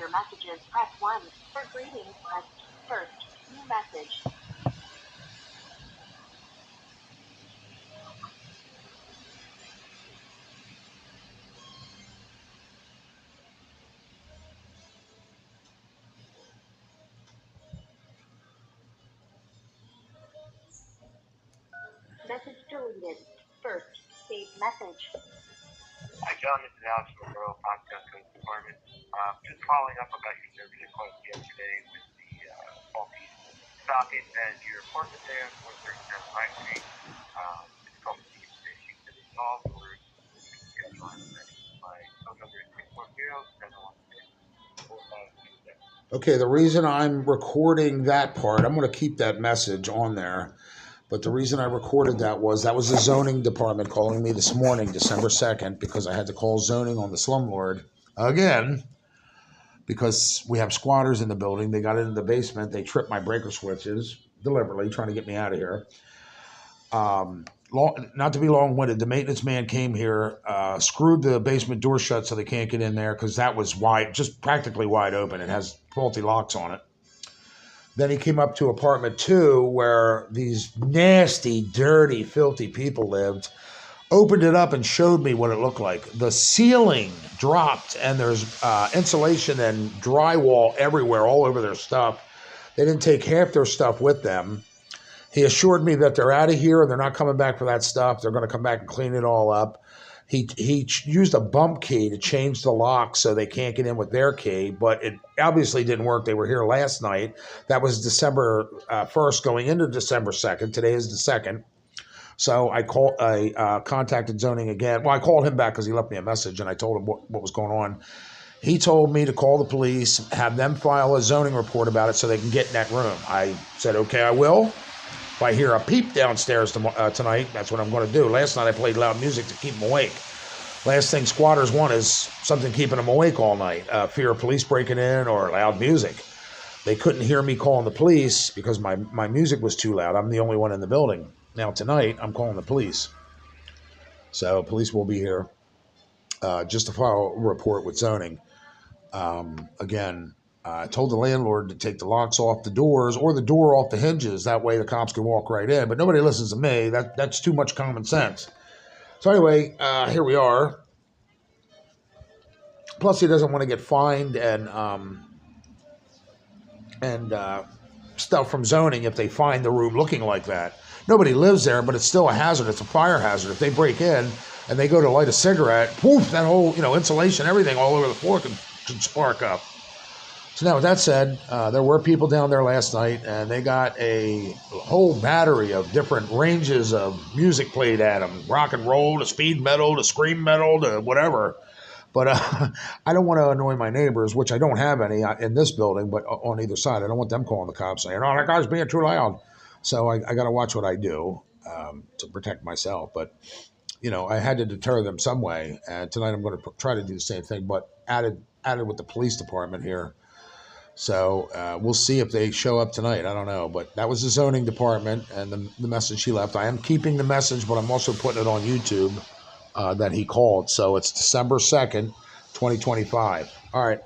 your messages, press 1. For greetings, press first. New message. Message deleted. First, save message. Hi, John. This is Alex from the Rural Podcast Codes Department. Just following up about your service request yesterday with the faulty socket and your apartment there, 437 High Street. It's called the issue to resolve or schedule on my phone number is 640-716-4527. Okay, the reason I'm recording that part, I'm going to keep that message on there. But the reason I recorded that was the zoning department calling me this morning, December 2nd, because I had to call zoning on the slumlord again because we have squatters in the building. They got into the basement. They tripped my breaker switches deliberately, trying to get me out of here. Not to be long-winded, the maintenance man came here, screwed the basement door shut so they can't get in there because that was wide, just practically wide open. It has faulty locks on it. Then he came up to apartment 2 where these nasty, dirty, filthy people lived, opened it up and showed me what it looked like. The ceiling dropped and there's insulation and drywall everywhere, all over their stuff. They didn't take half their stuff with them. He assured me that they're out of here and they're not coming back for that stuff. They're going to come back and clean it all up. He used a bump key to change the lock so they can't get in with their key, but it obviously didn't work. They were here last night. That was December 1st going into December 2nd. Today is the 2nd. So I contacted zoning again. Well, I called him back because he left me a message and I told him what was going on. He told me to call the police, have them file a zoning report about it so they can get in that room. I said, okay, I will. If I hear a peep downstairs tonight, that's what I'm going to do. Last night I played loud music to keep them awake. Last thing squatters want is something keeping them awake all night. Fear of police breaking in or loud music. They couldn't hear me calling the police because my music was too loud. I'm the only one in the building. Now tonight I'm calling the police. So police will be here just to file a report with zoning. Again, I told the landlord to take the locks off the doors or the door off the hinges. That way the cops can walk right in. But nobody listens to me. That's too much common sense. So anyway, here we are. Plus, he doesn't want to get fined and stuff from zoning if they find the room looking like that. Nobody lives there, but it's still a hazard. It's a fire hazard. If they break in and they go to light a cigarette, poof, that whole insulation, everything all over the floor can spark up. So now with that said, there were people down there last night and they got a whole battery of different ranges of music played at them. Rock and roll, to speed metal, to scream metal, to whatever. But I don't want to annoy my neighbors, which I don't have any in this building, but on either side. I don't want them calling the cops saying, oh, that guy's being too loud. So I got to watch what I do to protect myself. But, I had to deter them some way. And tonight I'm going to try to do the same thing, but added with the police department here. So we'll see if they show up tonight. I don't know. But that was the zoning department and the message he left. I am keeping the message, but I'm also putting it on YouTube that he called. So it's December 2nd, 2025. All right.